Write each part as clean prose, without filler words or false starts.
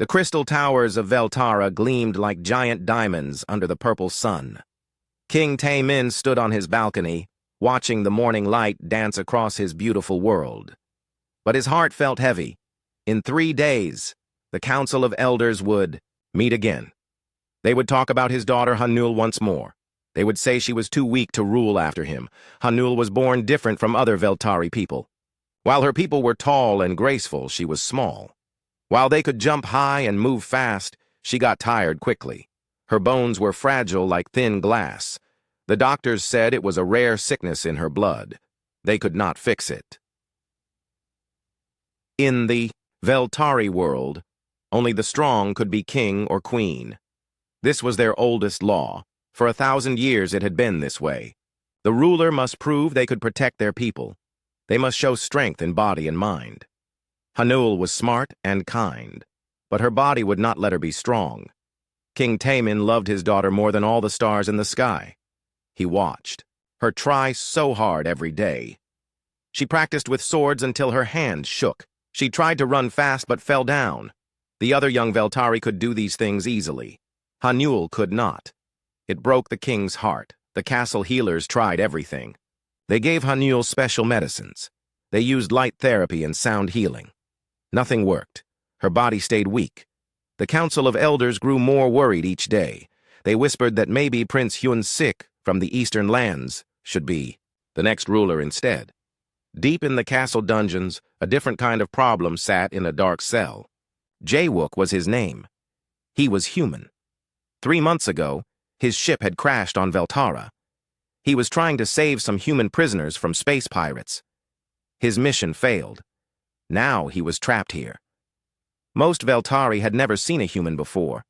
The crystal towers of Veltara gleamed like giant diamonds under the purple sun. King Taemin stood on his balcony, watching the morning light dance across his beautiful world. But his heart felt heavy. In 3 days, the Council of Elders would meet again. They would talk about his daughter Hanul once more. They would say she was too weak to rule after him. Hanul was born different from other Veltari people. While her people were tall and graceful, she was small. While they could jump high and move fast, she got tired quickly. Her bones were fragile like thin glass. The doctors said it was a rare sickness in her blood. They could not fix it. In the Veltari world, only the strong could be king or queen. This was their oldest law. For 1,000 years it had been this way. The ruler must prove they could protect their people. They must show strength in body and mind. Hanul was smart and kind, but her body would not let her be strong. King Taemin loved his daughter more than all the stars in the sky. He watched her try so hard every day. She practiced with swords until her hands shook. She tried to run fast but fell down. The other young Veltari could do these things easily. Hanul could not. It broke the king's heart. The castle healers tried everything. They gave Hanul special medicines. They used light therapy and sound healing. Nothing worked. Her body stayed weak. The Council of Elders grew more worried each day. They whispered that maybe Prince Hyun Sik from the eastern lands should be the next ruler instead. Deep in the castle dungeons, a different kind of problem sat in a dark cell. Jaewook was his name. He was human. 3 months ago, his ship had crashed on Veltara. He was trying to save some human prisoners from space pirates. His mission failed. Now he was trapped here. Most Veltari had never seen a human before.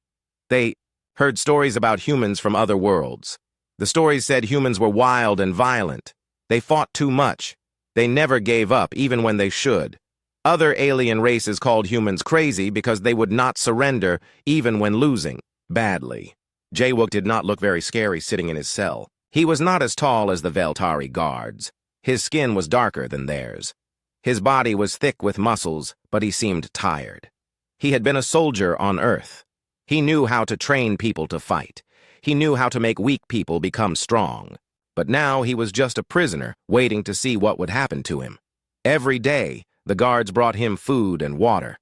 They heard stories about humans from other worlds. The stories said humans were wild and violent. They fought too much. They never gave up, even when they should. Other alien races called humans crazy because they would not surrender, even when losing badly. Jaewook did not look very scary sitting in his cell. He was not as tall as the Veltari guards. His skin was darker than theirs. His body was thick with muscles, but he seemed tired. He had been a soldier on Earth. He knew how to train people to fight. He knew how to make weak people become strong. But now he was just a prisoner, waiting to see what would happen to him. Every day, the guards brought him food and water.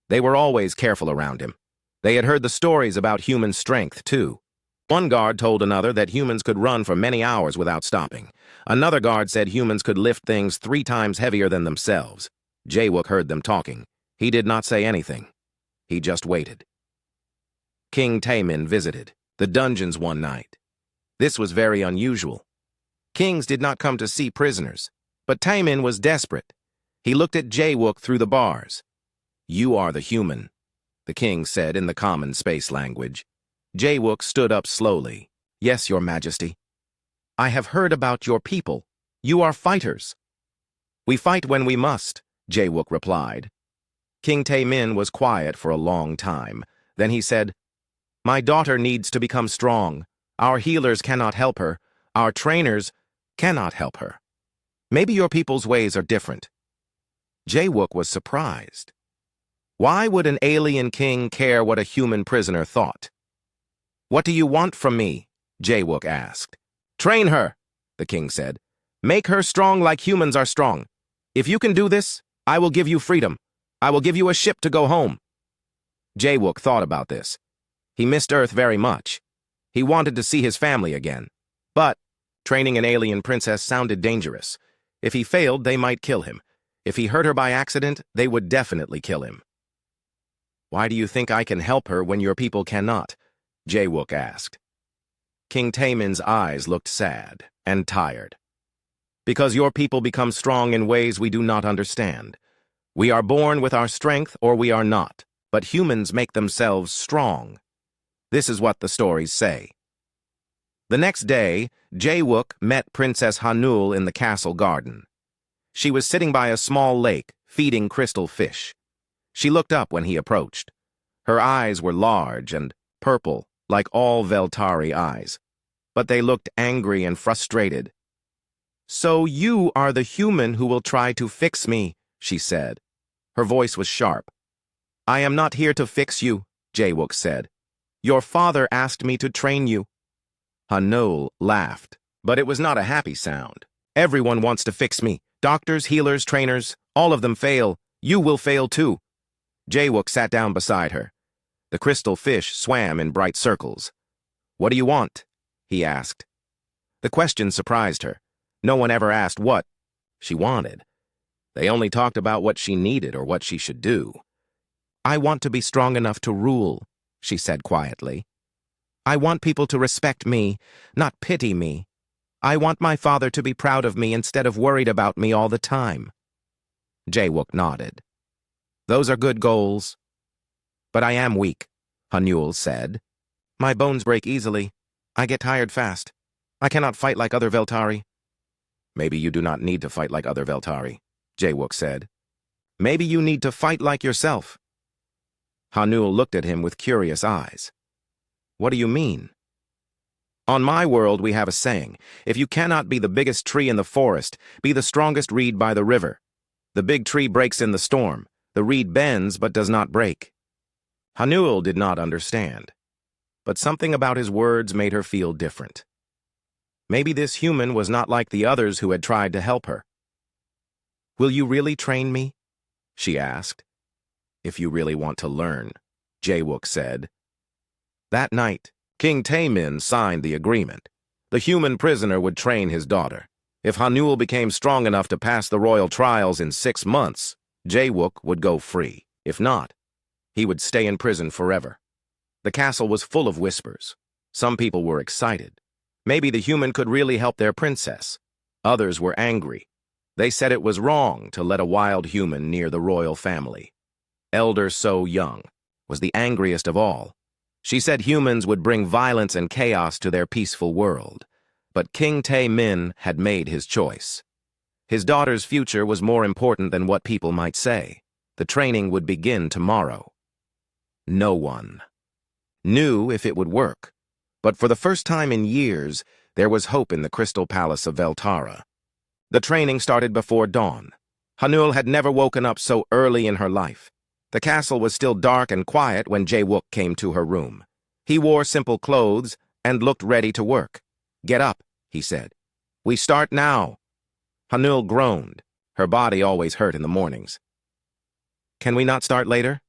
They were always careful around him. They had heard the stories about human strength, too. One guard told another that humans could run for many hours without stopping. Another guard said humans could lift things 3 times heavier than themselves. Jaewook heard them talking. He did not say anything. He just waited. King Taemin visited the dungeons one night. This was very unusual. Kings did not come to see prisoners, but Taemin was desperate. He looked at Jaewook through the bars. "You are the human," the king said in the common space language. Jaewook stood up slowly. "Yes, your majesty. I have heard about your people. You are fighters." "We fight when we must," Jaewook replied. King Taemin was quiet for a long time. Then he said, "My daughter needs to become strong. Our healers cannot help her. Our trainers cannot help her. Maybe your people's ways are different." Jaewook was surprised. Why would an alien king care what a human prisoner thought? "What do you want from me?" Jaewook asked. "Train her," the king said. "Make her strong like humans are strong. If you can do this, I will give you freedom. I will give you a ship to go home." Jaewook thought about this. He missed Earth very much. He wanted to see his family again. But training an alien princess sounded dangerous. If he failed, they might kill him. If he hurt her by accident, they would definitely kill him. "Why do you think I can help her when your people cannot?" Jaewook asked. King Taemin's eyes looked sad and tired. "Because your people become strong in ways we do not understand. We are born with our strength or we are not, but humans make themselves strong. This is what the stories say." The next day, Jaewook met Princess Hanul in the castle garden. She was sitting by a small lake, feeding crystal fish. She looked up when he approached. Her eyes were large and purple, like all Veltari eyes, but they looked angry and frustrated. "So you are the human who will try to fix me," she said. Her voice was sharp. I am not here to fix you, Jaewook said. Your father asked me to train you. Hanul laughed, but it was not a happy sound. Everyone wants to fix me. Doctors, healers, trainers, all of them fail. You will fail too. Jaewook sat down beside her. The crystal fish swam in bright circles. What do you want? He asked. The question surprised her. No one ever asked what she wanted. They only talked about what she needed or what she should do. I want to be strong enough to rule, she said quietly. I want people to respect me, not pity me. I want my father to be proud of me instead of worried about me all the time. Jaewook nodded. Those are good goals. But I am weak, Hanul said. My bones break easily. I get tired fast. I cannot fight like other Veltari. Maybe you do not need to fight like other Veltari, Jaewook said. Maybe you need to fight like yourself. Hanul looked at him with curious eyes. What do you mean? On my world, we have a saying, if you cannot be the biggest tree in the forest, be the strongest reed by the river. The big tree breaks in the storm. The reed bends but does not break. Hanul did not understand, but something about his words made her feel different. Maybe this human was not like the others who had tried to help her. Will you really train me? She asked. If you really want to learn, Jaewook said. That night, King Taemin signed the agreement. The human prisoner would train his daughter. If Hanul became strong enough to pass the royal trials in 6 months, Jaewook would go free. If not, he would stay in prison forever. The castle was full of whispers. Some people were excited. Maybe the human could really help their princess. Others were angry. They said it was wrong to let a wild human near the royal family. Elder So Young was the angriest of all. She said humans would bring violence and chaos to their peaceful world. But King Taemin had made his choice. His daughter's future was more important than what people might say. The training would begin tomorrow. No one knew if it would work, but for the first time in years, there was hope in the Crystal Palace of Veltara. The training started before dawn. Hanul had never woken up so early in her life. The castle was still dark and quiet when Jaewook came to her room. He wore simple clothes and looked ready to work. Get up, he said. We start now. Hanul groaned. Her body always hurt in the mornings. Can we not start later?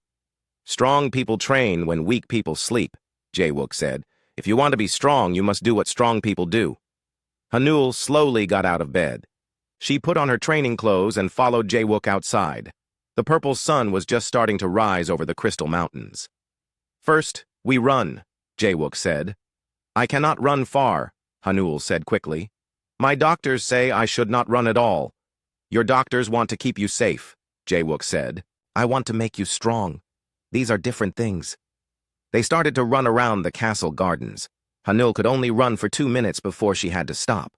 Strong people train when weak people sleep, Jaewook said. If you want to be strong, you must do what strong people do. Hanul slowly got out of bed. She put on her training clothes and followed Jaewook outside. The purple sun was just starting to rise over the crystal mountains. First, we run, Jaewook said. I cannot run far, Hanul said quickly. My doctors say I should not run at all. Your doctors want to keep you safe, Jaewook said. I want to make you strong. These are different things. They started to run around the castle gardens. Hanul could only run for 2 minutes before she had to stop.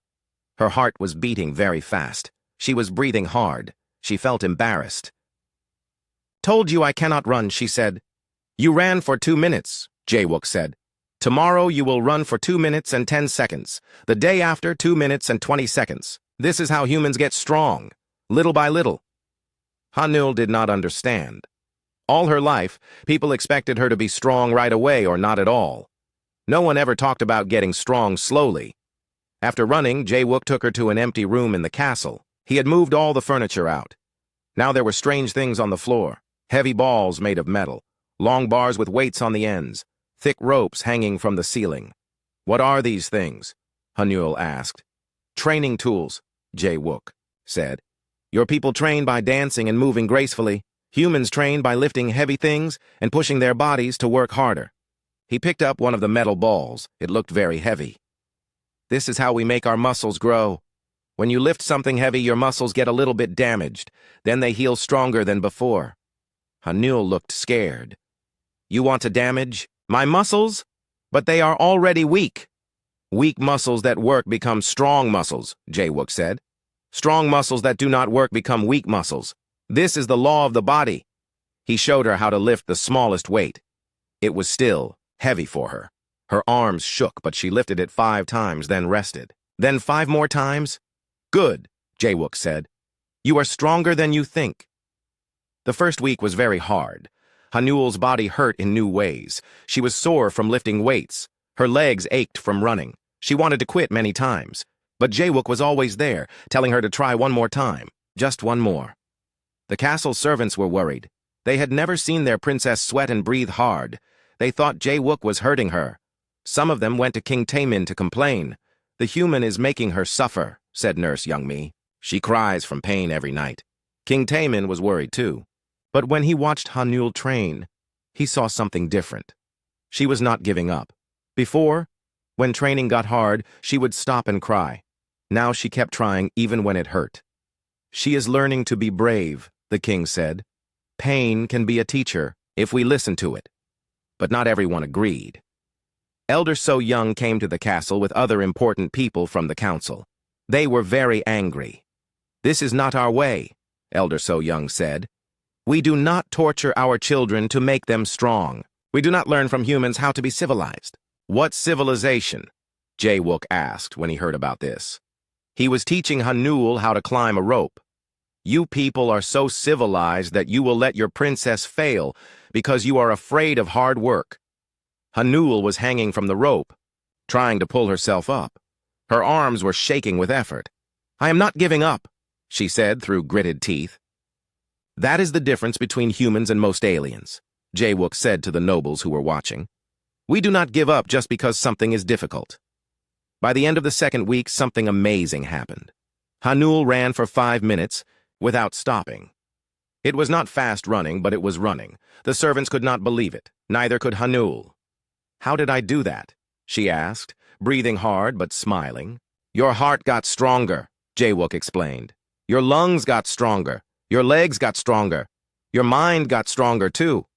Her heart was beating very fast. She was breathing hard. She felt embarrassed. Told you I cannot run, she said. You ran for 2 minutes, Jaewook said. Tomorrow you will run for 2 minutes and 10 seconds. The day after, 2 minutes and 20 seconds. This is how humans get strong, little by little. Hanul did not understand. All her life, people expected her to be strong right away or not at all. No one ever talked about getting strong slowly. After running, Jaewook took her to an empty room in the castle. He had moved all the furniture out. Now there were strange things on the floor. Heavy balls made of metal, long bars with weights on the ends, thick ropes hanging from the ceiling. What are these things? Hanul asked. Training tools, Jaewook said. Your people train by dancing and moving gracefully. Humans train by lifting heavy things and pushing their bodies to work harder. He picked up one of the metal balls. It looked very heavy. This is how we make our muscles grow. When you lift something heavy, your muscles get a little bit damaged. Then they heal stronger than before. Hanul looked scared. You want to damage my muscles? But they are already weak. Weak muscles that work become strong muscles, Jaewook said. Strong muscles that do not work become weak muscles. This is the law of the body. He showed her how to lift the smallest weight. It was still heavy for her. Her arms shook, but she lifted it 5 times, then rested. Then 5 more times? Good, Jaewook said. You are stronger than you think. The first week was very hard. Hanul's body hurt in new ways. She was sore from lifting weights. Her legs ached from running. She wanted to quit many times. But Jawook was always there, telling her to try one more time. Just one more. The castle servants were worried. They had never seen their princess sweat and breathe hard. They thought Jawook was hurting her. Some of them went to King Taemin to complain. "The human is making her suffer," said Nurse Youngmi. "She cries from pain every night." King Taemin was worried too. But when he watched Hanul train, he saw something different. She was not giving up. Before, when training got hard, she would stop and cry. Now she kept trying even when it hurt. "She is learning to be brave," the king said. "Pain can be a teacher if we listen to it." But not everyone agreed. Elder So Young came to the castle with other important people from the council. They were very angry. "This is not our way," Elder So Young said. "We do not torture our children to make them strong. We do not learn from humans how to be civilized." "What civilization?" Jawook asked when he heard about this. He was teaching Hanul how to climb a rope. "You people are so civilized that you will let your princess fail because you are afraid of hard work." Hanul was hanging from the rope, trying to pull herself up. Her arms were shaking with effort. "I am not giving up," she said through gritted teeth. "That is the difference between humans and most aliens," Jawook said to the nobles who were watching. "We do not give up just because something is difficult." By the end of the second week, something amazing happened. Hanul ran for 5 minutes without stopping. It was not fast running, but it was running. The servants could not believe it. Neither could Hanul. "How did I do that?" she asked, breathing hard but smiling. "Your heart got stronger," Jawook explained. "Your lungs got stronger. Your legs got stronger. Your mind got stronger, too.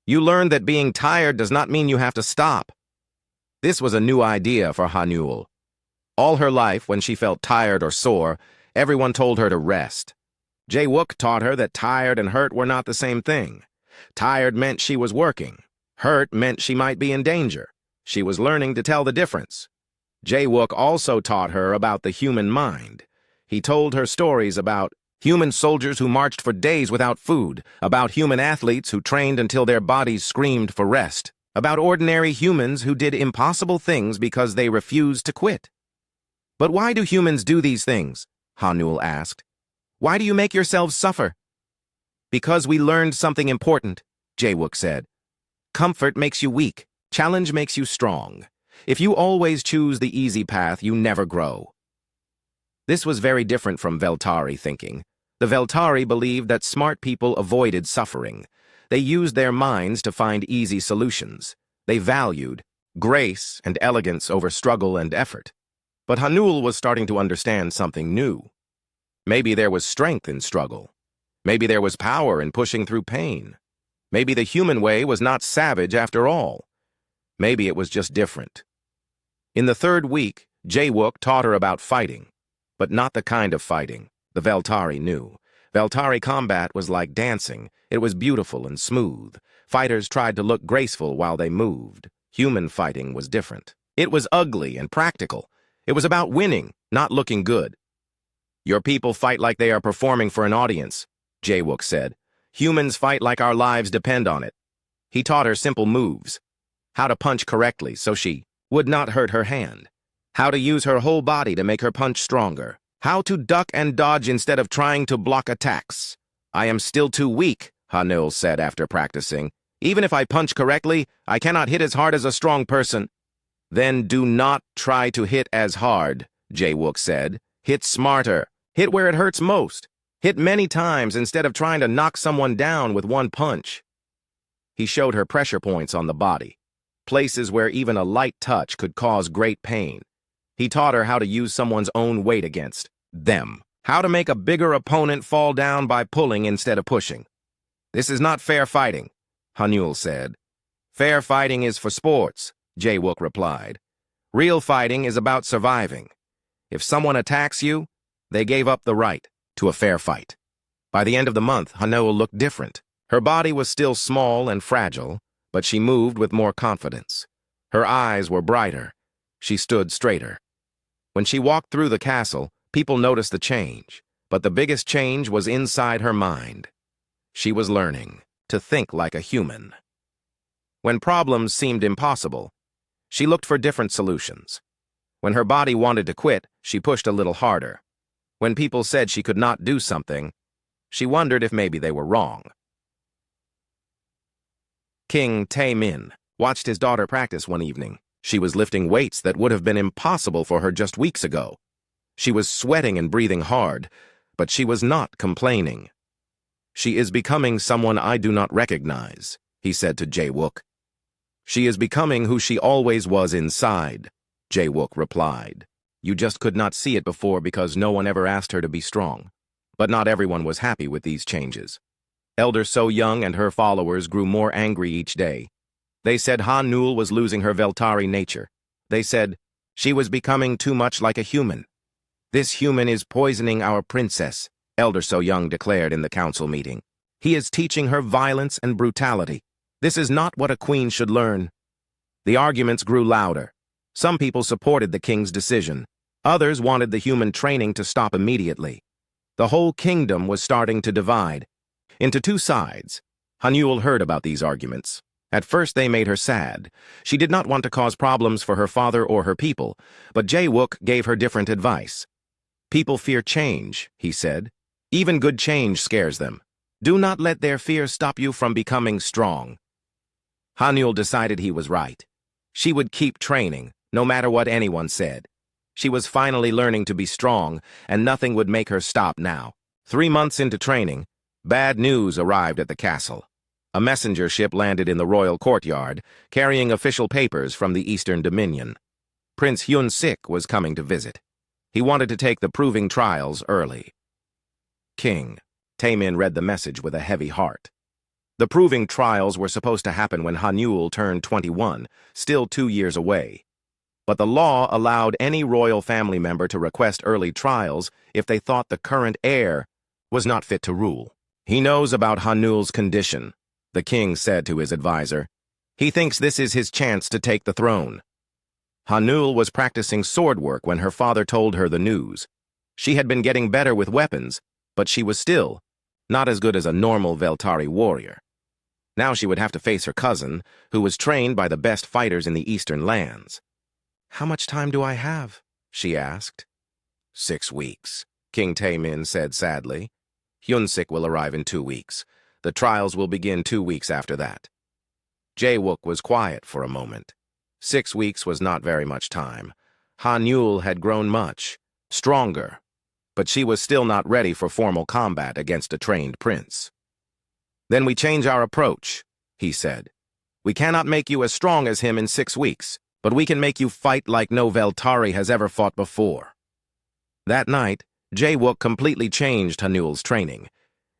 You learned that being tired does not mean you have to stop." This was a new idea for Hanul. All her life, when she felt tired or sore, everyone told her to rest. Jawook taught her that tired and hurt were not the same thing. Tired meant she was working. Hurt meant she might be in danger. She was learning to tell the difference. Jawook also taught her about the human mind. He told her stories about human soldiers who marched for days without food, about human athletes who trained until their bodies screamed for rest, about ordinary humans who did impossible things because they refused to quit. "But why do humans do these things?" Hanul asked. "Why do you make yourselves suffer?" "Because we learned something important," Jawook said. "Comfort makes you weak. Challenge makes you strong. If you always choose the easy path, you never grow." This was very different from Veltari thinking. The Veltari believed that smart people avoided suffering. They used their minds to find easy solutions. They valued grace and elegance over struggle and effort. But Hanul was starting to understand something new. Maybe there was strength in struggle. Maybe there was power in pushing through pain. Maybe the human way was not savage after all. Maybe it was just different. In the third week, Jawook taught her about fighting, but not the kind of fighting the Veltari knew. Veltari combat was like dancing. It was beautiful and smooth. Fighters tried to look graceful while they moved. Human fighting was different. It was ugly and practical. It was about winning, not looking good. "Your people fight like they are performing for an audience," Jawook said. "Humans fight like our lives depend on it." He taught her simple moves. How to punch correctly so she would not hurt her hand. How to use her whole body to make her punch stronger. How to duck and dodge instead of trying to block attacks. "I am still too weak," Hanul said after practicing. "Even if I punch correctly, I cannot hit as hard as a strong person." "Then do not try to hit as hard," Jawook said. "Hit smarter. Hit where it hurts most. Hit many times instead of trying to knock someone down with one punch." He showed her pressure points on the body, places where even a light touch could cause great pain. He taught her how to use someone's own weight against them, how to make a bigger opponent fall down by pulling instead of pushing. "This is not fair fighting," Hanul said. "Fair fighting is for sports," Jawook replied. "Real fighting is about surviving. If someone attacks you, they gave up the right to a fair fight." By the end of the month, Hanul looked different. Her body was still small and fragile, but she moved with more confidence. Her eyes were brighter. She stood straighter. When she walked through the castle, people noticed the change, but the biggest change was inside her mind. She was learning. to think like a human. When problems seemed impossible, she looked for different solutions. When her body wanted to quit, she pushed a little harder. When people said she could not do something, she wondered if maybe they were wrong. King Tae-min watched his daughter practice one evening. She was lifting weights that would have been impossible for her just weeks ago. She was sweating and breathing hard, but she was not complaining. "She is becoming someone I do not recognize," he said to Jae-wook. "She is becoming who she always was inside," Jae-wook replied. "You just could not see it before because no one ever asked her to be strong." But not everyone was happy with these changes. Elder So-young and her followers grew more angry each day. They said Ha-Nul was losing her Veltari nature. They said she was becoming too much like a human. "This human is poisoning our princess," Elder So-young declared in the council meeting. "He is teaching her violence and brutality. This is not what a queen should learn." The arguments grew louder. Some people supported the king's decision. Others wanted the human training to stop immediately. The whole kingdom was starting to divide into two sides. Ha-Nul heard about these arguments. At first they made her sad. She did not want to cause problems for her father or her people, but Jae-wook gave her different advice. "People fear change," he said. "Even good change scares them. Do not let their fear stop you from becoming strong." Ha-Nul decided he was right. She would keep training, no matter what anyone said. She was finally learning to be strong, and nothing would make her stop now. 3 months into training, bad news arrived at the castle. A messenger ship landed in the royal courtyard, carrying official papers from the Eastern Dominion. Prince Hyun-sik was coming to visit. He wanted to take the proving trials early. "King," Tae-min read the message with a heavy heart. The proving trials were supposed to happen when Ha-Nul turned 21, still 2 years away. But the law allowed any royal family member to request early trials if they thought the current heir was not fit to rule. "He knows about Ha-Nul's condition," the king said to his advisor. "He thinks this is his chance to take the throne." Ha-Nul was practicing sword work when her father told her the news. She had been getting better with weapons, but she was still not as good as a normal Veltari warrior. Now she would have to face her cousin, who was trained by the best fighters in the eastern lands. "How much time do I have?" she asked. 6 weeks, King Tae-min said sadly. "Hyun-sik will arrive in 2 weeks. The trials will begin 2 weeks after that." Jae-wook was quiet for a moment. 6 weeks was not very much time. Ha-Nul had grown much, stronger, but she was still not ready for formal combat against a trained prince. "Then we change our approach," he said. "We cannot make you as strong as him in 6 weeks, but we can make you fight like no Veltari has ever fought before." That night, Jae-wook completely changed Ha-Nul's training.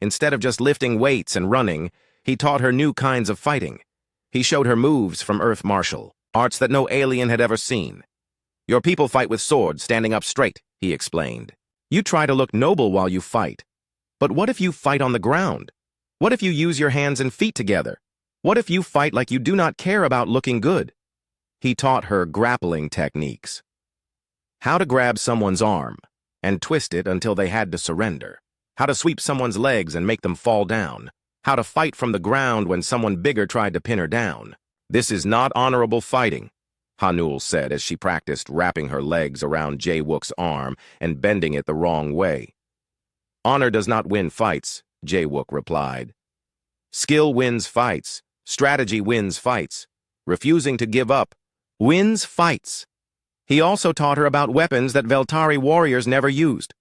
Instead of just lifting weights and running, he taught her new kinds of fighting. He showed her moves from Earth Martial, arts that no alien had ever seen. "Your people fight with swords, standing up straight," he explained. "You try to look noble while you fight. But what if you fight on the ground? What if you use your hands and feet together? What if you fight like you do not care about looking good?" He taught her grappling techniques. How to grab someone's arm and twist it until they had to surrender. How to sweep someone's legs and make them fall down. How to fight from the ground when someone bigger tried to pin her down. "This is not honorable fighting," Ha-Nul said as she practiced wrapping her legs around Jae-wook's arm and bending it the wrong way. "Honor does not win fights," Jae-wook replied. "Skill wins fights. Strategy wins fights. Refusing to give up wins fights." He also taught her about weapons that Veltari warriors never used.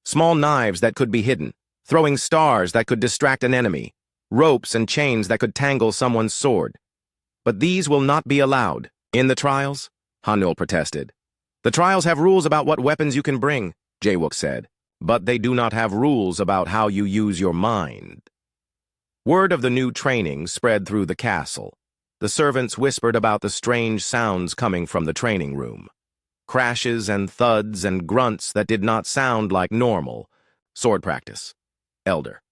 Small knives that could be hidden, throwing stars that could distract an enemy, ropes and chains that could tangle someone's sword. "But these will not be allowed in the trials," Ha-Nul protested. "The trials have rules about what weapons you can bring," Jae-wook said, "but they do not have rules about how you use your mind." Word of the new training spread through the castle. The servants whispered about the strange sounds coming from the training room. Crashes and thuds and grunts that did not sound like normal. Sword practice. Elder.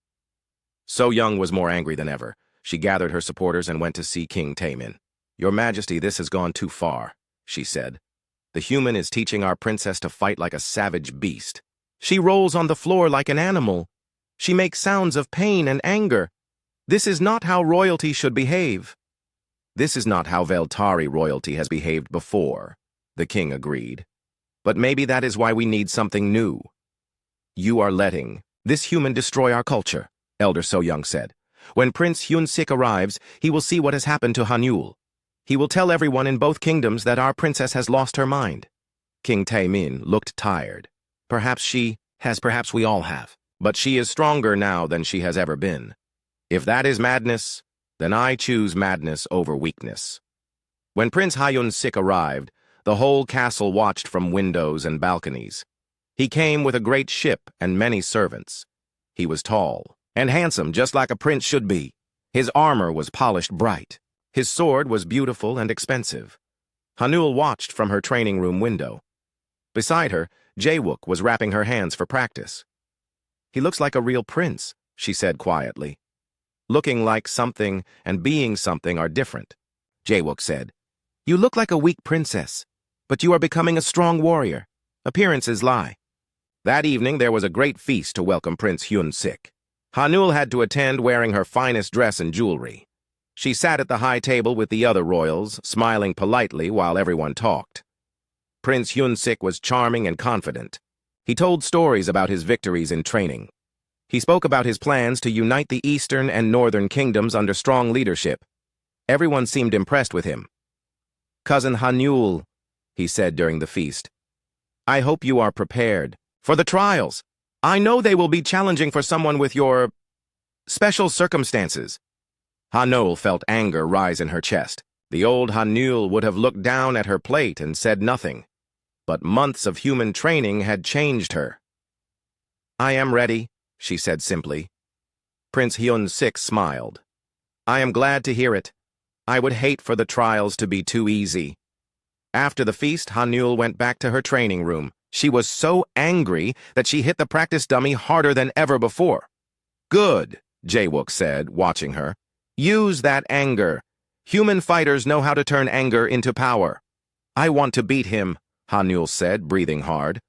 So-young was more angry than ever. She gathered her supporters and went to see King Tae-min. "Your Majesty, this has gone too far," she said. "The human is teaching our princess to fight like a savage beast. She rolls on the floor like an animal. She makes sounds of pain and anger. This is not how royalty should behave. This is not how Veltari royalty has behaved before, the king agreed. But maybe that is why we need something new. You are letting this human destroy our culture, Elder So Young said. When Prince Hyun-sik arrives, he will see what has happened to Hanyul. He will tell everyone in both kingdoms that our princess has lost her mind. King Taemin looked tired. Perhaps she has, perhaps we all have. But she is stronger now than she has ever been. If that is madness, then I choose madness over weakness. When Prince Hyun-sik arrived, the whole castle watched from windows and balconies. He came with a great ship and many servants. He was tall and handsome, just like a prince should be. His armor was polished bright. His sword was beautiful and expensive. Hanul watched from her training room window. Beside her, Jae-wook was wrapping her hands for practice. He looks like a real prince, she said quietly. Looking like something and being something are different, Jae-wook said. You look like a weak princess, but you are becoming a strong warrior. Appearances lie. That evening there was a great feast to welcome Prince Hyun-sik. Hanul had to attend wearing her finest dress and jewelry. She sat at the high table with the other royals, smiling politely while everyone talked. Prince Hyun-sik was charming and confident. He told stories about his victories in training. He spoke about his plans to unite the eastern and northern kingdoms under strong leadership. Everyone seemed impressed with him. Cousin Hanyul, he said during the feast, I hope you are prepared for the trials. I know they will be challenging for someone with your special circumstances. Hanul felt anger rise in her chest. The old Hanul would have looked down at her plate and said nothing. But months of human training had changed her. I am ready, she said simply. Prince Hyun-sik smiled. I am glad to hear it. I would hate for the trials to be too easy. After the feast, Hanul went back to her training room. She was so angry that she hit the practice dummy harder than ever before. Good, Jae-wook said, watching her. Use that anger. Human fighters know how to turn anger into power. I want to beat him, Hanul said, breathing hard.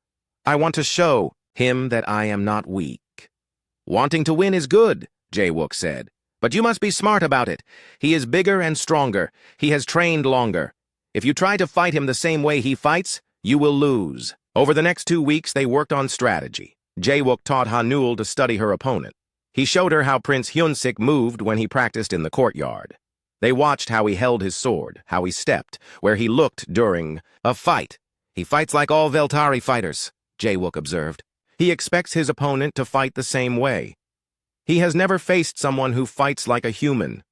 I want to show him that I am not weak. Wanting to win is good, Jae-wook said. But you must be smart about it. He is bigger and stronger. He has trained longer. If you try to fight him the same way he fights, you will lose. Over the next 2 weeks, they worked on strategy. Jae-wook taught Hanul to study her opponent. He showed her how Prince Hyun-sik moved when he practiced in the courtyard. They watched how he held his sword, how he stepped, where he looked during a fight. He fights like all Veltari fighters, Jae-wook observed. He expects his opponent to fight the same way. He has never faced someone who fights like a human.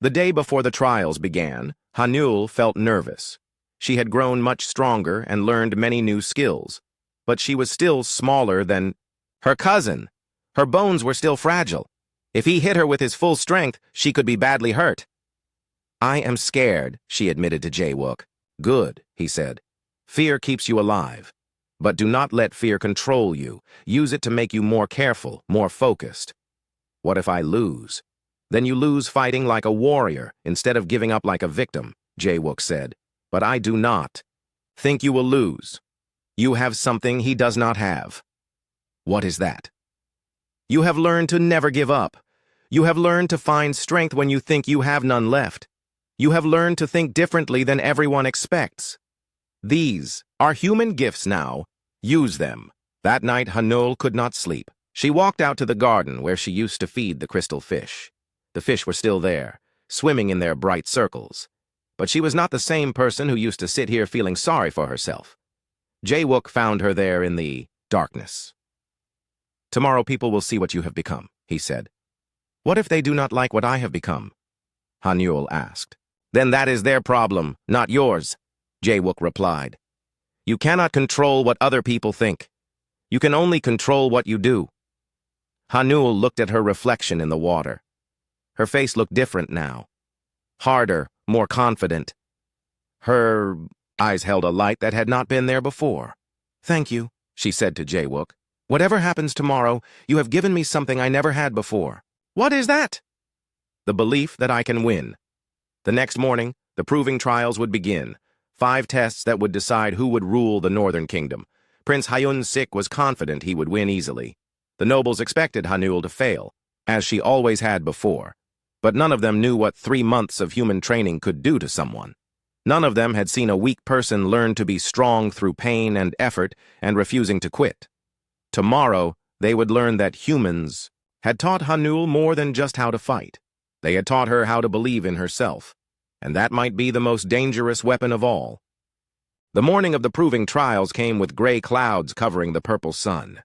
The day before the trials began, Hanul felt nervous. She had grown much stronger and learned many new skills, but she was still smaller than her cousin. Her bones were still fragile. If he hit her with his full strength, she could be badly hurt. I am scared, she admitted to Jae-wook. Good, he said. Fear keeps you alive. But do not let fear control you. Use it to make you more careful, more focused. What if I lose? Then you lose fighting like a warrior instead of giving up like a victim, Jae-wook said. But I do not think you will lose. You have something he does not have. What is that? You have learned to never give up. You have learned to find strength when you think you have none left. You have learned to think differently than everyone expects. These are human gifts now. Use them. That night, Hanul could not sleep. She walked out to the garden where she used to feed the crystal fish. The fish were still there, swimming in their bright circles. But she was not the same person who used to sit here feeling sorry for herself. Jae-wook found her there in the darkness. Tomorrow people will see what you have become, he said. What if they do not like what I have become? Hanul asked. Then that is their problem, not yours, Jae-wook replied. You cannot control what other people think. You can only control what you do. Hanul looked at her reflection in the water. Her face looked different now. Harder, more confident. Her eyes held a light that had not been there before. Thank you, she said to Jae-wook. Whatever happens tomorrow, you have given me something I never had before. What is that? The belief that I can win. The next morning, the proving trials would begin. 5 tests that would decide who would rule the Northern Kingdom. Prince Hyun-sik was confident he would win easily. The nobles expected Hanul to fail, as she always had before. But none of them knew what 3 months of human training could do to someone. None of them had seen a weak person learn to be strong through pain and effort and refusing to quit. Tomorrow, they would learn that humans had taught Hanul more than just how to fight. They had taught her how to believe in herself, and that might be the most dangerous weapon of all. The morning of the proving trials came with gray clouds covering the purple sun.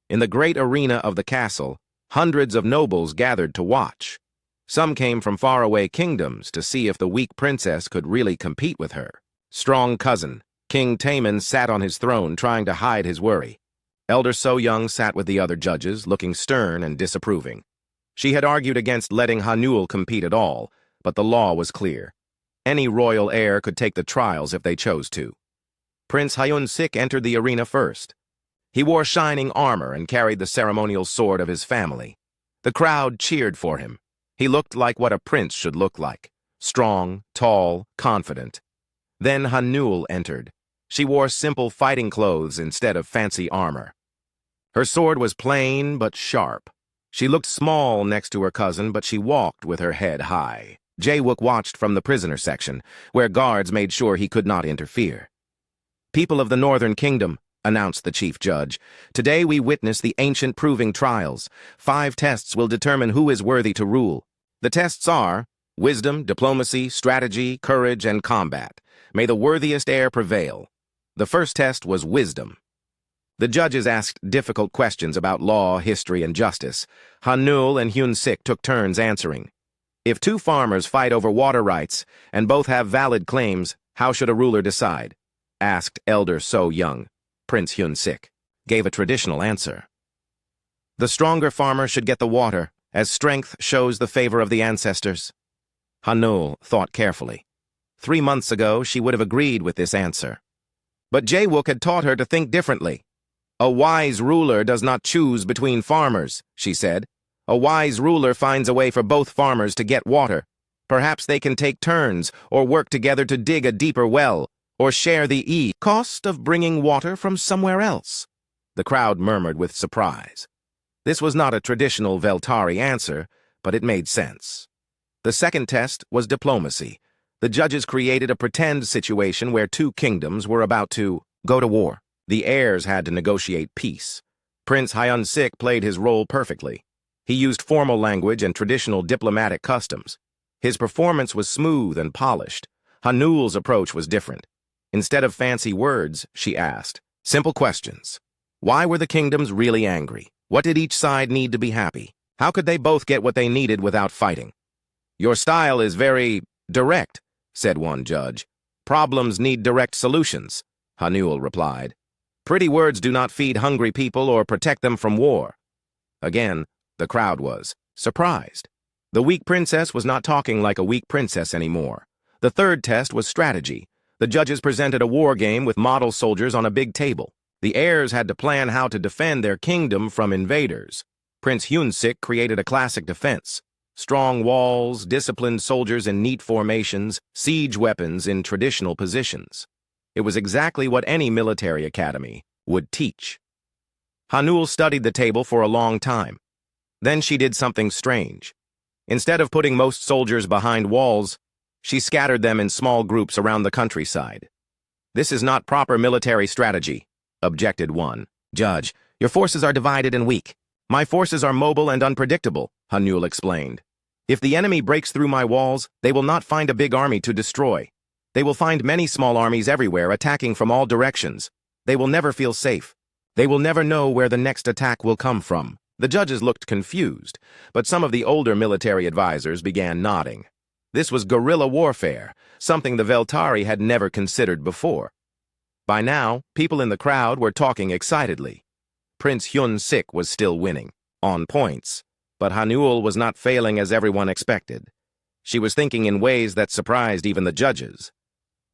In the great arena of the castle, hundreds of nobles gathered to watch. Some came from faraway kingdoms to see if the weak princess could really compete with her. Strong cousin, King Taman, sat on his throne trying to hide his worry. Elder So Young sat with the other judges, looking stern and disapproving. She had argued against letting Hanul compete at all, but the law was clear. Any royal heir could take the trials if they chose to. Prince Hyun-sik entered the arena first. He wore shining armor and carried the ceremonial sword of his family. The crowd cheered for him. He looked like what a prince should look like, strong, tall, confident. Then Hanul entered. She wore simple fighting clothes instead of fancy armor. Her sword was plain but sharp. She looked small next to her cousin, but she walked with her head high. Jae-wook watched from the prisoner section, where guards made sure he could not interfere. "People of the Northern Kingdom," announced the chief judge, "today we witness the ancient proving trials. 5 tests will determine who is worthy to rule. The tests are wisdom, diplomacy, strategy, courage, and combat. May the worthiest heir prevail." The first test was wisdom. The judges asked difficult questions about law, history, and justice. Hanul and Hyun-sik took turns answering. If 2 farmers fight over water rights and both have valid claims, how should a ruler decide? Asked Elder So Young. Prince Hyun-sik gave a traditional answer. The stronger farmer should get the water, as strength shows the favor of the ancestors. Hanul thought carefully. 3 months ago, she would have agreed with this answer. But Jae-wook had taught her to think differently. "A wise ruler does not choose between farmers," she said. "A wise ruler finds a way for both farmers to get water. Perhaps they can take turns or work together to dig a deeper well or share the cost of bringing water from somewhere else." The crowd murmured with surprise. This was not a traditional Veltari answer, but it made sense. The second test was diplomacy. The judges created a pretend situation where 2 kingdoms were about to go to war. The heirs had to negotiate peace. Prince Hyun-sik played his role perfectly. He used formal language and traditional diplomatic customs. His performance was smooth and polished. Hanul's approach was different. Instead of fancy words, she asked simple questions. Why were the kingdoms really angry? What did each side need to be happy? How could they both get what they needed without fighting? "Your style is very direct," said one judge. "Problems need direct solutions," Hanul replied. "Pretty words do not feed hungry people or protect them from war." Again, the crowd was surprised. The weak princess was not talking like a weak princess anymore. The third test was strategy. The judges presented a war game with model soldiers on a big table. The heirs had to plan how to defend their kingdom from invaders. Prince Hyun-sik created a classic defense. Strong walls, disciplined soldiers in neat formations, siege weapons in traditional positions. It was exactly what any military academy would teach. Hanul studied the table for a long time. Then she did something strange. Instead of putting most soldiers behind walls, she scattered them in small groups around the countryside. "This is not proper military strategy," objected one. "Judge, your forces are divided and weak. My forces are mobile and unpredictable," Hanul explained. "If the enemy breaks through my walls, they will not find a big army to destroy. They will find many small armies everywhere attacking from all directions. They will never feel safe. They will never know where the next attack will come from." The judges looked confused, but some of the older military advisors began nodding. This was guerrilla warfare, something the Veltari had never considered before. By now, people in the crowd were talking excitedly. Prince Hyun-sik was still winning, on points, but Hanul was not failing as everyone expected. She was thinking in ways that surprised even the judges.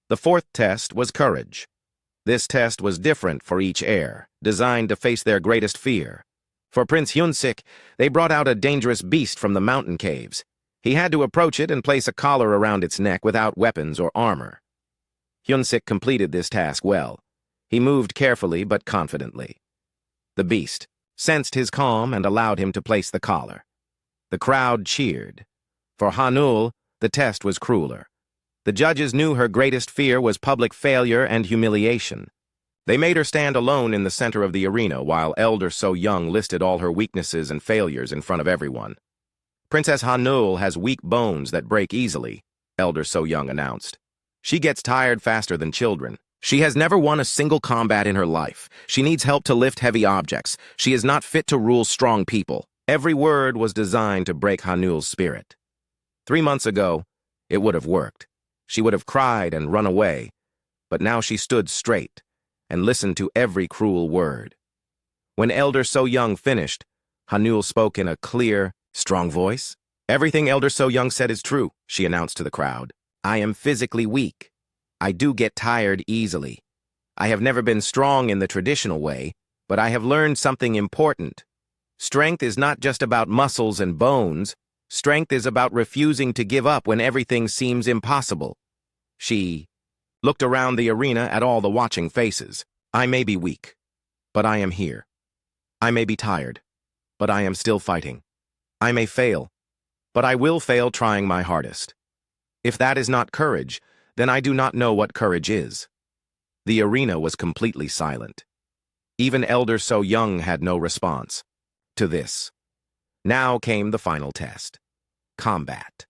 The fourth test was courage. This test was different for each heir, designed to face their greatest fear. For Prince Hyun-sik, they brought out a dangerous beast from the mountain caves. He had to approach it and place a collar around its neck without weapons or armor. Hyun-sik completed this task well. He moved carefully but confidently. The beast sensed his calm and allowed him to place the collar. The crowd cheered. For Hanul, the test was crueler. The judges knew her greatest fear was public failure and humiliation. They made her stand alone in the center of the arena while Elder So Young listed all her weaknesses and failures in front of everyone. Princess Hanul has weak bones that break easily, Elder So Young announced. She gets tired faster than children. She has never won a single combat in her life. She needs help to lift heavy objects. She is not fit to rule strong people. Every word was designed to break Hanul's spirit. 3 months ago, it would have worked. She would have cried and run away. But now she stood straight and listened to every cruel word. When Elder So Young finished, Hanul spoke in a clear, strong voice. "Everything Elder So Young said is true," she announced to the crowd. "I am physically weak. I do get tired easily. I have never been strong in the traditional way, but I have learned something important. Strength is not just about muscles and bones. Strength is about refusing to give up when everything seems impossible." She looked around the arena at all the watching faces. "I may be weak, but I am here. I may be tired, but I am still fighting. I may fail, but I will fail trying my hardest. If that is not courage, then I do not know what courage is." The arena was completely silent. Even Elder So Young had no response to this. Now came the final test. Combat.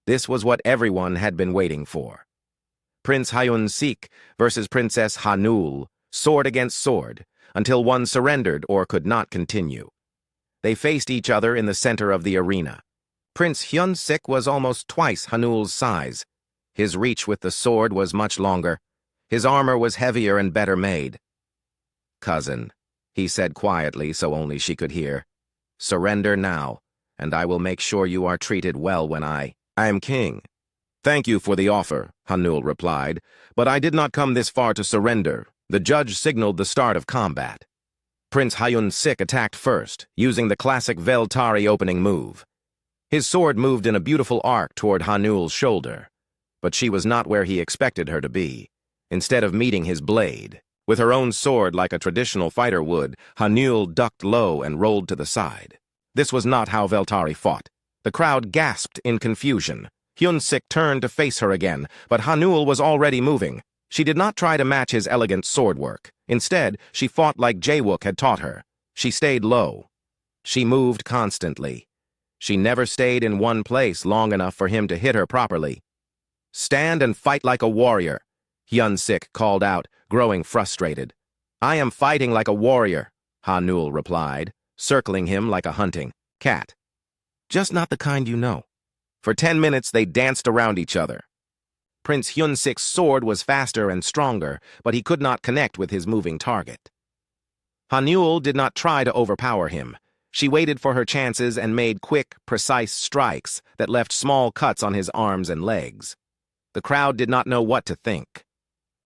This was what everyone had been waiting for. Prince Hyun-sik versus Princess Hanul, sword against sword, until one surrendered or could not continue. They faced each other in the center of the arena. Prince Hyun-sik was almost twice Hanul's size. His reach with the sword was much longer. His armor was heavier and better made. "Cousin," he said quietly so only she could hear, "surrender now, and I will make sure you are treated well when I am king." "Thank you for the offer," Hanul replied, "but I did not come this far to surrender." The judge signaled the start of combat. Prince Hyun-sik attacked first, using the classic Veltari opening move. His sword moved in a beautiful arc toward Hanul's shoulder, but she was not where he expected her to be. Instead of meeting his blade, with her own sword like a traditional fighter would, Hanul ducked low and rolled to the side. This was not how Veltari fought. The crowd gasped in confusion. Hyun-sik turned to face her again, but Hanul was already moving. She did not try to match his elegant sword work. Instead, she fought like Jae-wook had taught her. She stayed low. She moved constantly. She never stayed in one place long enough for him to hit her properly. "Stand and fight like a warrior," Hyun-sik called out, growing frustrated. "I am fighting like a warrior," Hanul replied, circling him like a hunting cat. "Just not the kind you know." For 10 minutes, they danced around each other. Prince Hyun-sik's sword was faster and stronger, but he could not connect with his moving target. Hanul did not try to overpower him. She waited for her chances and made quick, precise strikes that left small cuts on his arms and legs. The crowd did not know what to think.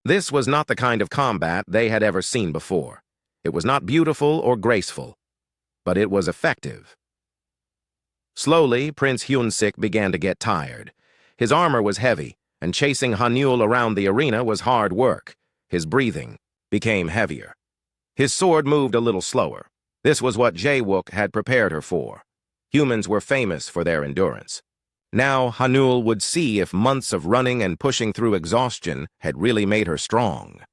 This was not the kind of combat they had ever seen before. It was not beautiful or graceful, but it was effective. Slowly, Prince Hyun-sik began to get tired. His armor was heavy, and chasing Hanul around the arena was hard work. His breathing became heavier. His sword moved a little slower. This was what Jae-wook had prepared her for. Humans were famous for their endurance. Now Hanul would see if months of running and pushing through exhaustion had really made her strong.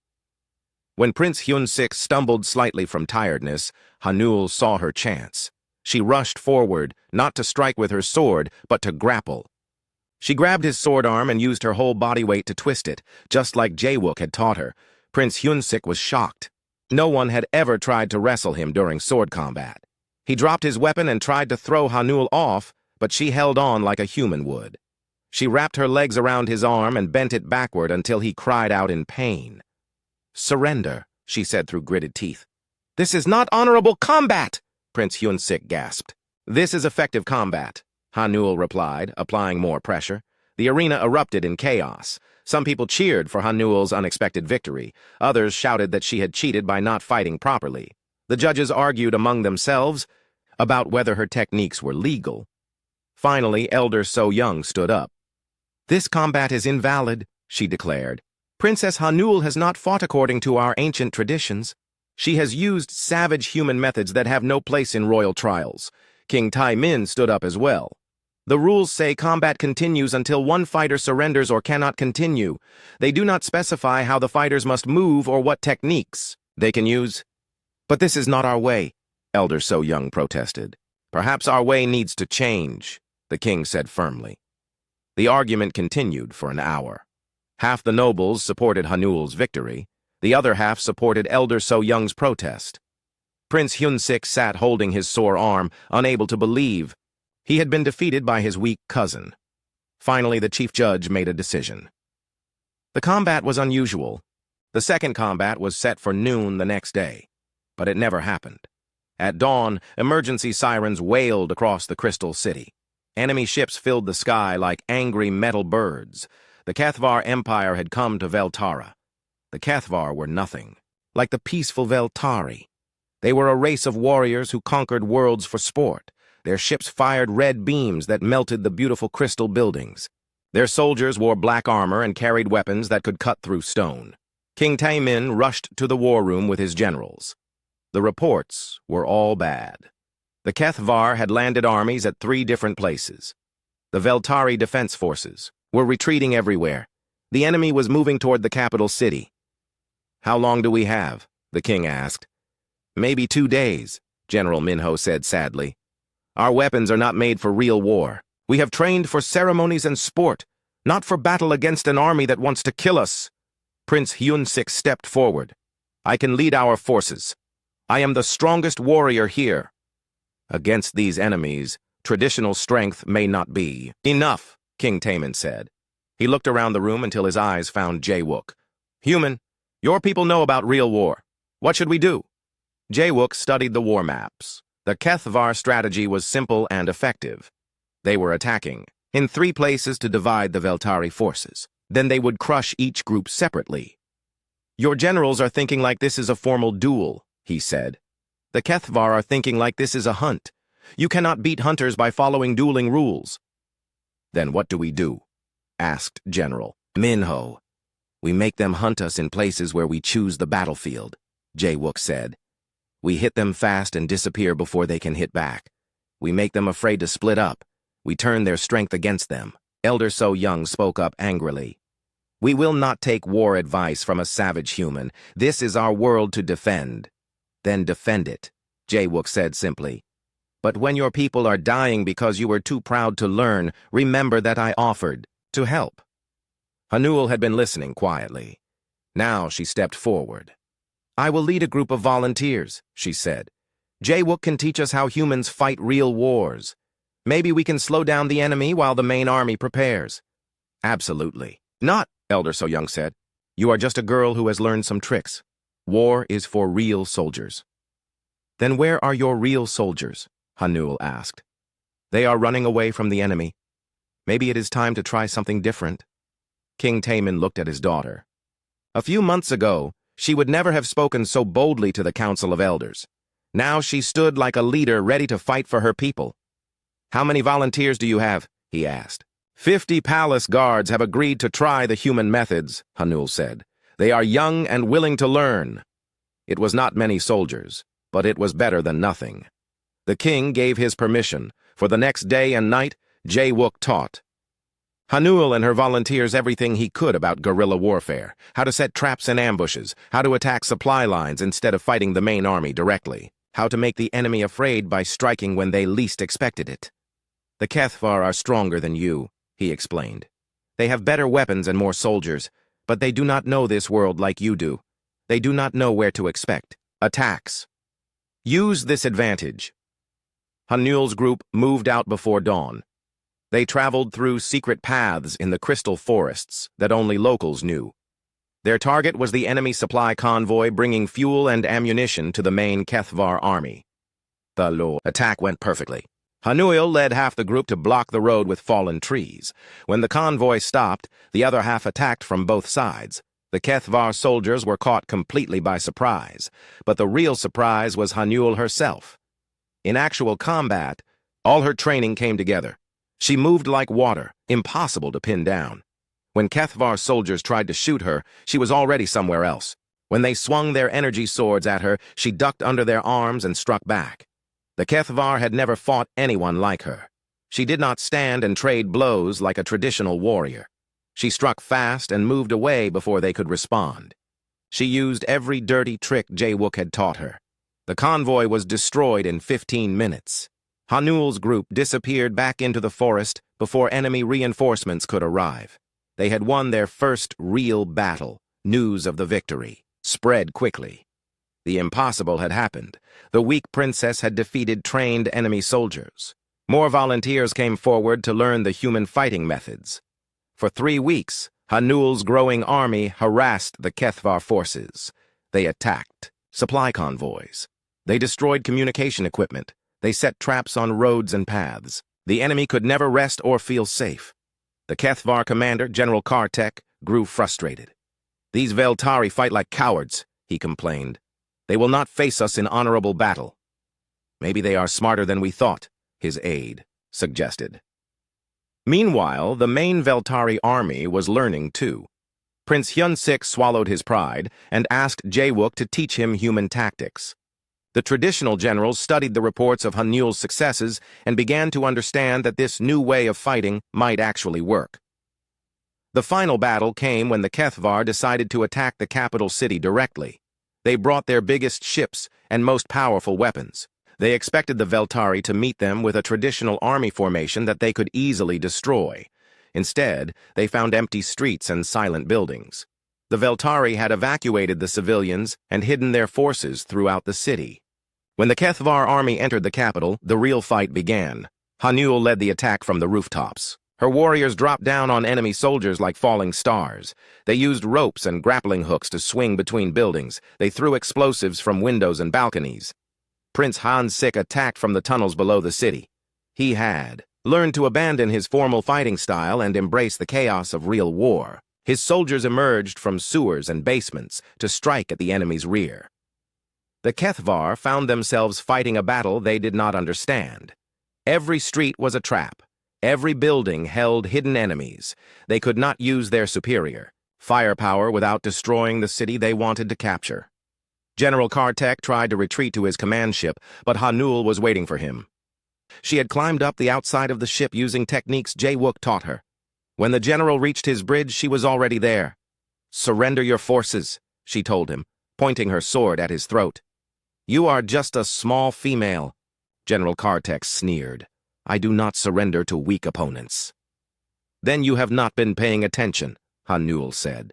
When Prince Hyun-sik stumbled slightly from tiredness, Hanul saw her chance. She rushed forward, not to strike with her sword, but to grapple. She grabbed his sword arm and used her whole body weight to twist it, just like Jae-wook had taught her. Prince Hyun-sik was shocked. No one had ever tried to wrestle him during sword combat. He dropped his weapon and tried to throw Hanul off, but she held on like a human would. She wrapped her legs around his arm and bent it backward until he cried out in pain. "Surrender," she said through gritted teeth. "This is not honorable combat!" Prince Hyun-sik gasped. "This is effective combat," Hanul replied, applying more pressure. The arena erupted in chaos. Some people cheered for Hanul's unexpected victory. Others shouted that she had cheated by not fighting properly. The judges argued among themselves about whether her techniques were legal. Finally, Elder So Young stood up. "This combat is invalid," she declared. "Princess Hanul has not fought according to our ancient traditions. She has used savage human methods that have no place in royal trials. King Tai-min stood up as well. The rules say combat continues until one fighter surrenders or cannot continue. They do not specify how the fighters must move or what techniques they can use. But this is not our way, Elder So Young protested. Perhaps our way needs to change, the king said firmly. The argument continued for an hour. Half the nobles supported Hanul's victory. The other half supported Elder So Young's protest. Prince Hyun-sik sat holding his sore arm, unable to believe. He had been defeated by his weak cousin. Finally, the chief judge made a decision. The combat was unusual. The second combat was set for noon the next day, but it never happened. At dawn, emergency sirens wailed across the Crystal City. Enemy ships filled the sky like angry metal birds. The Cathvar Empire had come to Veltara. The Cathvar were nothing, like the peaceful Veltari. They were a race of warriors who conquered worlds for sport. Their ships fired red beams that melted the beautiful crystal buildings. Their soldiers wore black armor and carried weapons that could cut through stone. King Tai-min rushed to the war room with his generals. The reports were all bad. The Cathvar had landed armies at 3 different places. The Veltari defense forces were retreating everywhere. The enemy was moving toward the capital city. "How long do we have?" the king asked. "Maybe 2 days," General Minho said sadly. "Our weapons are not made for real war. We have trained for ceremonies and sport, not for battle against an army that wants to kill us." Prince Hyun-sik stepped forward. "I can lead our forces. I am the strongest warrior here. Against these enemies, traditional strength may not be." "Enough," King Taemin said. He looked around the room until his eyes found Jae-wook. "Human, your people know about real war. What should we do?" Jae-wook studied the war maps. The Cathvar strategy was simple and effective. They were attacking in 3 places to divide the Veltari forces. Then they would crush each group separately. "Your generals are thinking like this is a formal duel," he said. "The Cathvar are thinking like this is a hunt. You cannot beat hunters by following dueling rules." "Then what do we do?" asked General Minho. "We make them hunt us in places where we choose the battlefield," Jae-wook said. "We hit them fast and disappear before they can hit back. We make them afraid to split up. We turn their strength against them." Elder So Young spoke up angrily. "We will not take war advice from a savage human. This is our world to defend." "Then defend it," Jae-wook said simply. "But when your people are dying because you were too proud to learn, remember that I offered to help." Hanul had been listening quietly. Now she stepped forward. "I will lead a group of volunteers," she said. "Jae-wook can teach us how humans fight real wars. Maybe we can slow down the enemy while the main army prepares." "Absolutely not," Elder So Young said. "You are just a girl who has learned some tricks. War is for real soldiers." "Then where are your real soldiers?" Hanul asked. "They are running away from the enemy. Maybe it is time to try something different." King Taemin looked at his daughter. A few months ago, she would never have spoken so boldly to the Council of Elders. Now she stood like a leader ready to fight for her people. "How many volunteers do you have?" he asked. 50 palace guards have agreed to try the human methods," Hanul said. "They are young and willing to learn." It was not many soldiers, but it was better than nothing. The king gave his permission. For the next day and night, Jae-wook taught Hanul and her volunteers everything he could about guerrilla warfare, how to set traps and ambushes, how to attack supply lines instead of fighting the main army directly, how to make the enemy afraid by striking when they least expected it. "The Cathvar are stronger than you," he explained. "They have better weapons and more soldiers, but they do not know this world like you do. They do not know where to expect attacks. Use this advantage." Hanul's group moved out before dawn. They traveled through secret paths in the crystal forests that only locals knew. Their target was the enemy supply convoy bringing fuel and ammunition to the main Cathvar army. The attack went perfectly. Hanul led half the group to block the road with fallen trees. When the convoy stopped, the other half attacked from both sides. The Cathvar soldiers were caught completely by surprise, but the real surprise was Hanul herself. In actual combat, all her training came together. She moved like water, impossible to pin down. When Cathvar soldiers tried to shoot her, she was already somewhere else. When they swung their energy swords at her, she ducked under their arms and struck back. The Kethvar had never fought anyone like her. She did not stand and trade blows like a traditional warrior. She struck fast and moved away before they could respond. She used every dirty trick Jawook had taught her. The convoy was destroyed in 15 minutes. Hanul's group disappeared back into the forest before enemy reinforcements could arrive. They had won their first real battle. News of the victory spread quickly. The impossible had happened. The weak princess had defeated trained enemy soldiers. More volunteers came forward to learn the human fighting methods. For 3 weeks, Hanul's growing army harassed the Kethvar forces. They attacked supply convoys. They destroyed communication equipment. They set traps on roads and paths. The enemy could never rest or feel safe. The Kethvar commander, General Kartek, grew frustrated. "These Veltari fight like cowards," he complained. "They will not face us in honorable battle." "Maybe they are smarter than we thought," his aide suggested. Meanwhile, the main Veltari army was learning too. Prince Hyunsik swallowed his pride and asked Jawook to teach him human tactics. The traditional generals studied the reports of Hanul's successes and began to understand that this new way of fighting might actually work. The final battle came when the Kethvar decided to attack the capital city directly. They brought their biggest ships and most powerful weapons. They expected the Veltari to meet them with a traditional army formation that they could easily destroy. Instead, they found empty streets and silent buildings. The Veltari had evacuated the civilians and hidden their forces throughout the city. When the Kethvar army entered the capital, the real fight began. Hanul led the attack from the rooftops. Her warriors dropped down on enemy soldiers like falling stars. They used ropes and grappling hooks to swing between buildings. They threw explosives from windows and balconies. Prince Hyunsik attacked from the tunnels below the city. He had learned to abandon his formal fighting style and embrace the chaos of real war. His soldiers emerged from sewers and basements to strike at the enemy's rear. The Kethvar found themselves fighting a battle they did not understand. Every street was a trap. Every building held hidden enemies. They could not use their superior firepower without destroying the city they wanted to capture. General Kartek tried to retreat to his command ship, but Hanul was waiting for him. She had climbed up the outside of the ship using techniques Jawook taught her. When the general reached his bridge, she was already there. "Surrender your forces," she told him, pointing her sword at his throat. "You are just a small female." General Kartek sneered. "I do not surrender to weak opponents." "Then you have not been paying attention," Hanul said.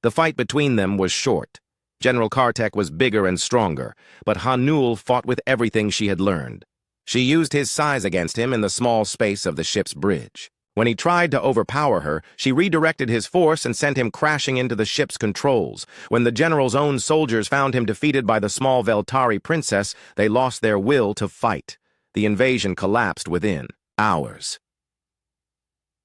The fight between them was short. General Kartek was bigger and stronger, but Hanul fought with everything she had learned. She used his size against him in the small space of the ship's bridge. When he tried to overpower her, she redirected his force and sent him crashing into the ship's controls. When the general's own soldiers found him defeated by the small Veltari princess, they lost their will to fight. The invasion collapsed within hours.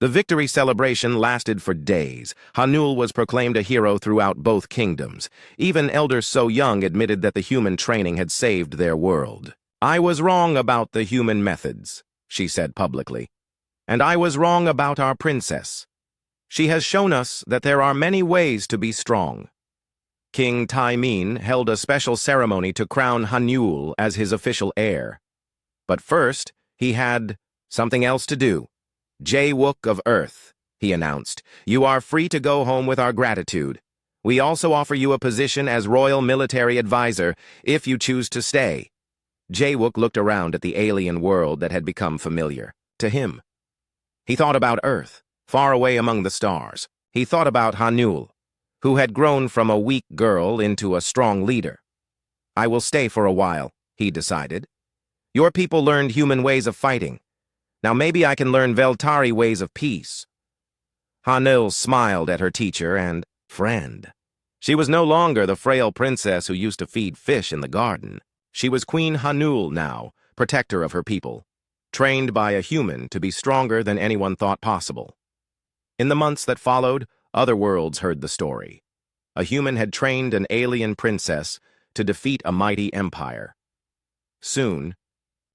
The victory celebration lasted for days. Hanul was proclaimed a hero throughout both kingdoms. Even elders so young admitted that the human training had saved their world. "I was wrong about the human methods," she said publicly. "And I was wrong about our princess. She has shown us that there are many ways to be strong." King Taimin held a special ceremony to crown Hanul as his official heir. But first, he had something else to do. "Jawook of Earth," he announced, "you are free to go home with our gratitude. We also offer you a position as royal military advisor if you choose to stay." Jawook looked around at the alien world that had become familiar to him. He thought about Earth, far away among the stars. He thought about Hanul, who had grown from a weak girl into a strong leader. "I will stay for a while," he decided. "Your people learned human ways of fighting. Now maybe I can learn Veltari ways of peace." Hanul smiled at her teacher and friend. She was no longer the frail princess who used to feed fish in the garden. She was Queen Hanul now, protector of her people, trained by a human to be stronger than anyone thought possible. In the months that followed, other worlds heard the story. A human had trained an alien princess to defeat a mighty empire. Soon,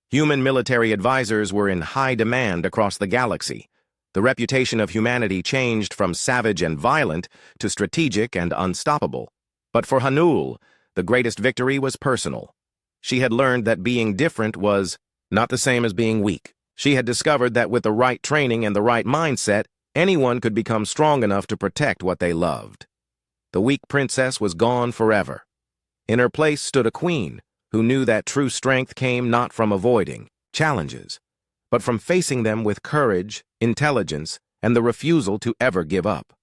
human military advisors were in high demand across the galaxy. The reputation of humanity changed from savage and violent to strategic and unstoppable. But for Hanul, the greatest victory was personal. She had learned that being different was not the same as being weak. She had discovered that with the right training and the right mindset, anyone could become strong enough to protect what they loved. The weak princess was gone forever. In her place stood a queen who knew that true strength came not from avoiding challenges, but from facing them with courage, intelligence, and the refusal to ever give up.